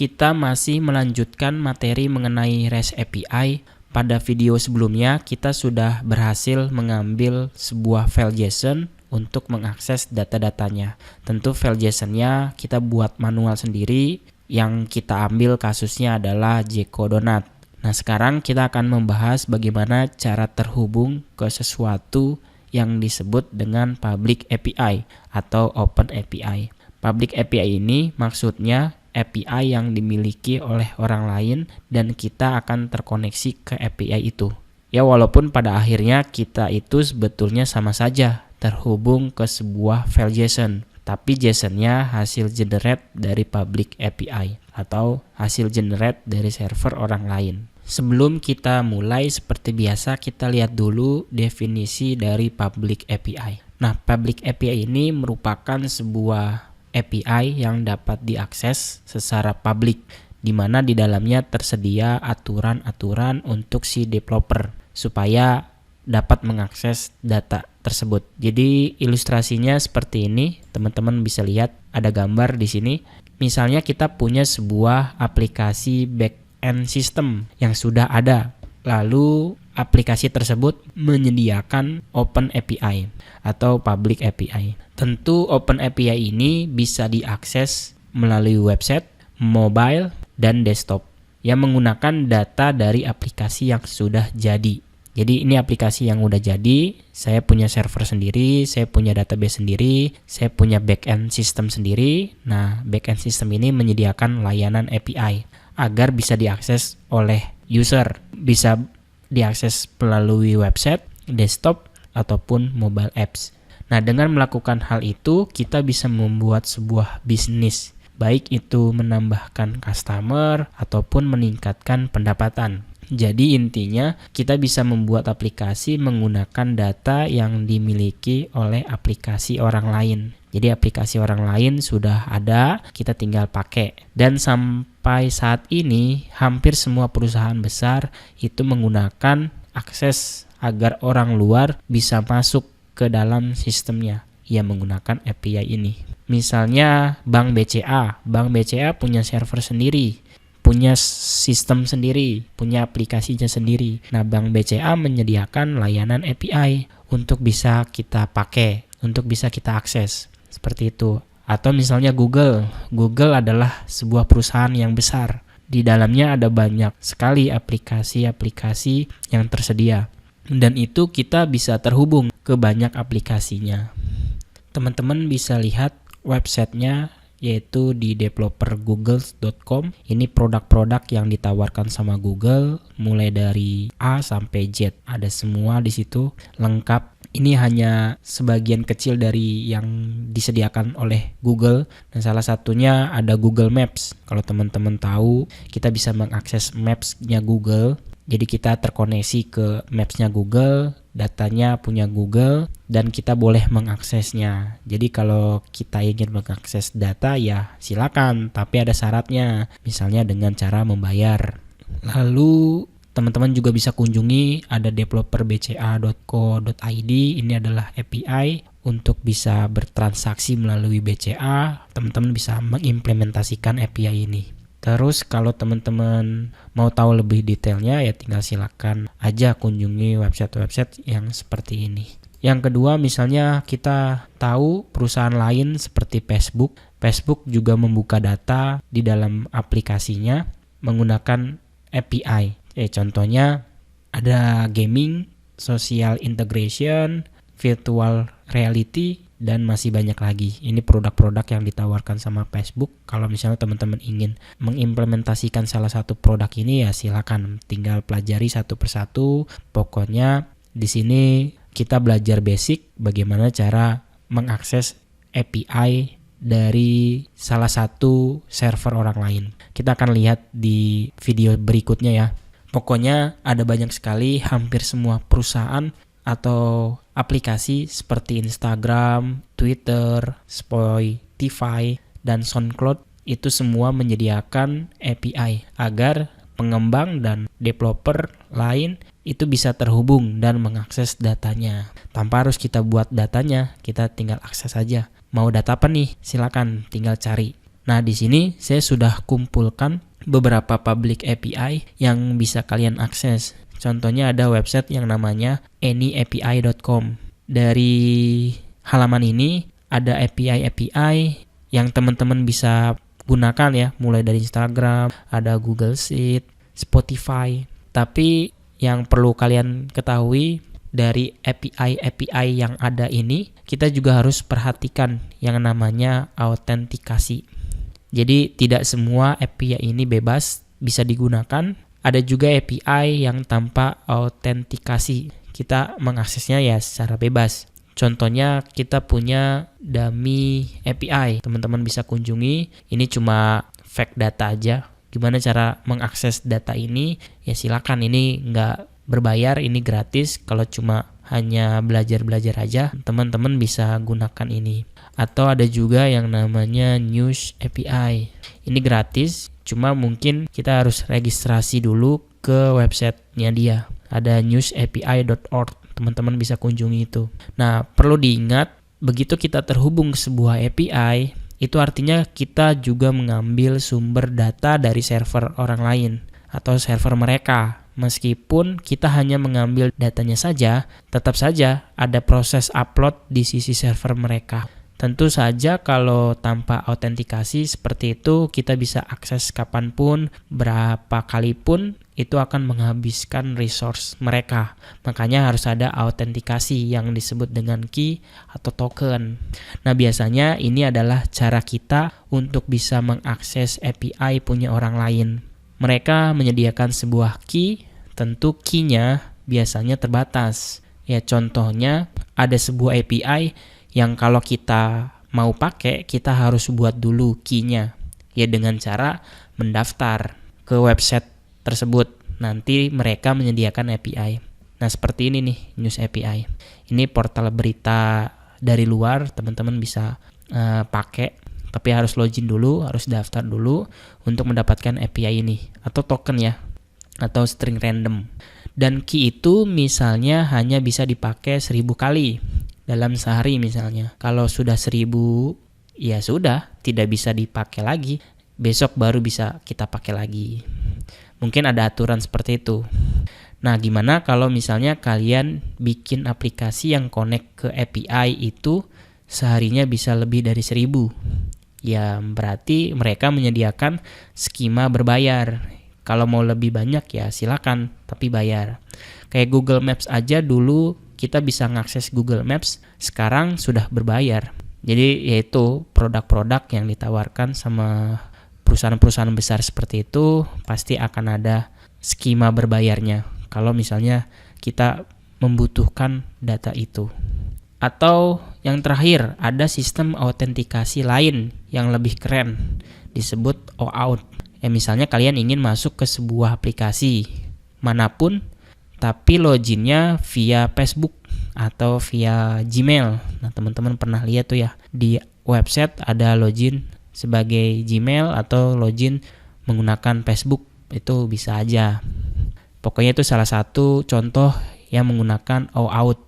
kita masih melanjutkan materi mengenai REST API. Pada video sebelumnya, kita sudah berhasil mengambil sebuah file JSON untuk mengakses data-datanya. Tentu file JSON-nya kita buat manual sendiri. Yang kita ambil kasusnya adalah Jcodonut. Nah, sekarang kita akan membahas bagaimana cara terhubung ke sesuatu yang disebut dengan Public API atau Open API. Public API ini maksudnya API yang dimiliki oleh orang lain dan kita akan terkoneksi ke API itu. Ya, walaupun pada akhirnya kita itu sebetulnya sama saja terhubung ke sebuah file JSON, tapi JSON-nya hasil generate dari Public API atau hasil generate dari server orang lain. Sebelum kita mulai, seperti biasa kita lihat dulu definisi dari Public API. Nah, Public API ini merupakan sebuah API yang dapat diakses secara publik, di mana di dalamnya tersedia aturan-aturan untuk si developer supaya dapat mengakses data tersebut. Jadi ilustrasinya seperti ini, teman-teman bisa lihat ada gambar di sini. Misalnya kita punya sebuah aplikasi back-end system yang sudah ada, lalu aplikasi tersebut menyediakan Open API atau Public API. Tentu Open API ini bisa diakses melalui website, mobile, dan desktop yang menggunakan data dari aplikasi yang sudah jadi. Jadi ini aplikasi yang udah jadi, saya punya server sendiri, saya punya database sendiri, saya punya backend system sendiri. Nah, backend system ini menyediakan layanan API agar bisa diakses oleh user, bisa diakses melalui website, desktop, ataupun mobile apps. Nah, dengan melakukan hal itu, kita bisa membuat sebuah bisnis, baik itu menambahkan customer ataupun meningkatkan pendapatan. Jadi intinya kita bisa membuat aplikasi menggunakan data yang dimiliki oleh aplikasi orang lain. Jadi aplikasi orang lain sudah ada, kita tinggal pakai. Dan sampai saat ini hampir semua perusahaan besar itu menggunakan akses agar orang luar bisa masuk ke dalam sistemnya yang menggunakan API ini. Misalnya Bank BCA punya server sendiri, punya sistem sendiri, punya aplikasinya sendiri. Nah, Bank BCA menyediakan layanan API untuk bisa kita pakai, untuk bisa kita akses. Seperti itu. Atau misalnya Google adalah sebuah perusahaan yang besar. Di dalamnya ada banyak sekali aplikasi-aplikasi yang tersedia. Dan itu kita bisa terhubung ke banyak aplikasinya. Teman-teman bisa lihat websitenya yaitu di developergoogle.com. Ini produk-produk yang ditawarkan sama Google mulai dari A sampai Z. Ada semua di situ lengkap. Ini hanya sebagian kecil dari yang disediakan oleh Google. Dan salah satunya ada Google Maps. Kalau teman-teman tahu, kita bisa mengakses Maps-nya Google. Jadi kita terkoneksi ke Maps-nya Google, datanya punya Google, dan kita boleh mengaksesnya. Jadi kalau kita ingin mengakses data ya silakan, tapi ada syaratnya, misalnya dengan cara membayar. Lalu teman-teman juga bisa kunjungi ada developerbca.co.id. Ini adalah API untuk bisa bertransaksi melalui BCA. Teman-teman bisa mengimplementasikan API ini. Terus kalau teman-teman mau tahu lebih detailnya ya tinggal silakan aja kunjungi website-website yang seperti ini. Yang kedua, misalnya kita tahu perusahaan lain seperti Facebook. Facebook juga membuka data di dalam aplikasinya menggunakan API. Contohnya ada gaming, social integration, virtual reality, dan masih banyak lagi. Ini produk-produk yang ditawarkan sama Facebook. Kalau misalnya teman-teman ingin mengimplementasikan salah satu produk ini ya silakan, tinggal pelajari satu persatu. Pokoknya di sini kita belajar basic bagaimana cara mengakses API dari salah satu server orang lain. Kita akan lihat di video berikutnya ya. Pokoknya ada banyak sekali, hampir semua perusahaan atau aplikasi seperti Instagram, Twitter, Spotify, dan SoundCloud itu semua menyediakan API agar pengembang dan developer lain itu bisa terhubung dan mengakses datanya. Tanpa harus kita buat datanya, kita tinggal akses saja. Mau data apa nih? Silakan tinggal cari. Nah, di sini saya sudah kumpulkan beberapa public API yang bisa kalian akses. Contohnya ada website yang namanya anyapi.com. Dari halaman ini ada API-API yang teman-teman bisa gunakan ya, mulai dari Instagram, ada Google Sheet, Spotify. Tapi yang perlu kalian ketahui dari API-API yang ada ini, kita juga harus perhatikan yang namanya autentikasi. Jadi tidak semua API ini bebas bisa digunakan. Ada juga API yang tanpa autentikasi. Kita mengaksesnya ya secara bebas. Contohnya kita punya dummy API. Teman-teman bisa kunjungi. Ini cuma fake data aja. Gimana cara mengakses data ini? Ya silakan, ini nggak berbayar, ini gratis. Kalau cuma hanya belajar-belajar aja, teman-teman bisa gunakan ini. Atau ada juga yang namanya News API. Ini gratis, cuma mungkin kita harus registrasi dulu ke websitenya dia. Ada newsapi.org, teman-teman bisa kunjungi itu. Nah, perlu diingat, begitu kita terhubung ke sebuah API, itu artinya kita juga mengambil sumber data dari server orang lain atau server mereka. Meskipun kita hanya mengambil datanya saja, tetap saja ada proses upload di sisi server mereka. Tentu saja kalau tanpa autentikasi seperti itu, kita bisa akses kapanpun, berapa kali pun, itu akan menghabiskan resource mereka. Makanya harus ada autentikasi yang disebut dengan key atau token. Nah, biasanya ini adalah cara kita untuk bisa mengakses API punya orang lain. Mereka menyediakan sebuah key, tentu key-nya biasanya terbatas. Ya, contohnya ada sebuah API yang kalau kita mau pakai, kita harus buat dulu key-nya. Ya, dengan cara mendaftar ke website tersebut. Nanti mereka menyediakan API. Nah, seperti ini nih, News API. Ini portal berita dari luar, teman-teman bisa pakai. Tapi harus login dulu, harus daftar dulu untuk mendapatkan API ini. Atau token ya, atau string random. Dan key itu misalnya hanya bisa dipakai 1000 kali dalam sehari misalnya. Kalau sudah 1000, ya sudah, tidak bisa dipakai lagi. Besok baru bisa kita pakai lagi. Mungkin ada aturan seperti itu. Nah, gimana kalau misalnya kalian bikin aplikasi yang connect ke API itu seharinya bisa lebih dari 1000? Ya, berarti mereka menyediakan skema berbayar. Kalau mau lebih banyak ya silakan, tapi bayar. Kayak Google Maps aja dulu kita bisa mengakses Google Maps, sekarang sudah berbayar. Jadi yaitu produk-produk yang ditawarkan sama perusahaan-perusahaan besar seperti itu pasti akan ada skema berbayarnya. Kalau misalnya kita membutuhkan data itu. Atau yang terakhir, ada sistem autentikasi lain yang lebih keren, disebut OAuth. Ya, misalnya kalian ingin masuk ke sebuah aplikasi manapun, tapi loginnya via Facebook atau via Gmail. Nah, teman-teman pernah lihat tuh ya, di website ada login sebagai Gmail atau login menggunakan Facebook, itu bisa aja. Pokoknya itu salah satu contoh yang menggunakan OAuth.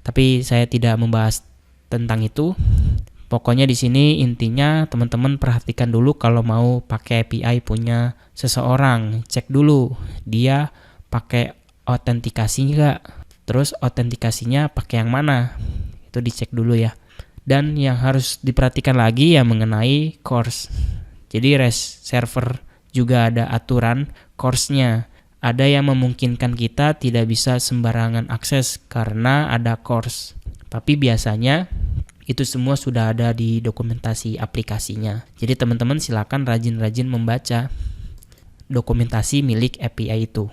Tapi saya tidak membahas tentang itu. Pokoknya di sini intinya teman-teman perhatikan dulu kalau mau pakai API punya seseorang, cek dulu dia pakai autentikasi nggak, terus autentikasinya pakai yang mana, itu dicek dulu ya. Dan yang harus diperhatikan lagi ya mengenai CORS. Jadi REST server juga ada aturan CORS-nya. Ada yang memungkinkan kita tidak bisa sembarangan akses karena ada CORS. Tapi biasanya itu semua sudah ada di dokumentasi aplikasinya. Jadi teman-teman silakan rajin-rajin membaca dokumentasi milik API itu.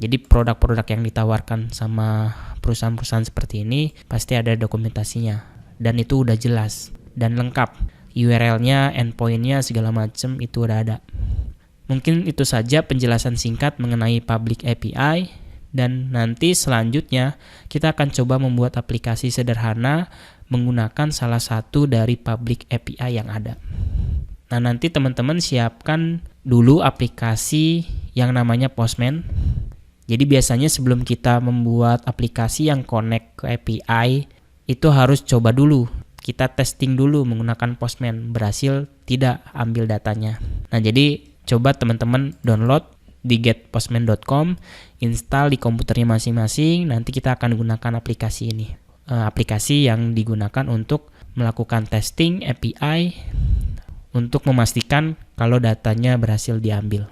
Jadi produk-produk yang ditawarkan sama perusahaan-perusahaan seperti ini pasti ada dokumentasinya. Dan itu udah jelas dan lengkap. URL-nya, endpoint-nya, segala macam itu udah ada. Mungkin itu saja penjelasan singkat mengenai public API. Dan nanti selanjutnya kita akan coba membuat aplikasi sederhana menggunakan salah satu dari public API yang ada. Nah, nanti teman-teman siapkan dulu aplikasi yang namanya Postman. Jadi biasanya sebelum kita membuat aplikasi yang connect ke API, itu harus coba dulu. Kita testing dulu menggunakan Postman. Berhasil tidak ambil datanya. Nah, jadi coba teman-teman download di getpostman.com, install di komputernya masing-masing. Nanti kita akan gunakan aplikasi ini. Aplikasi yang digunakan untuk melakukan testing API untuk memastikan kalau datanya berhasil diambil.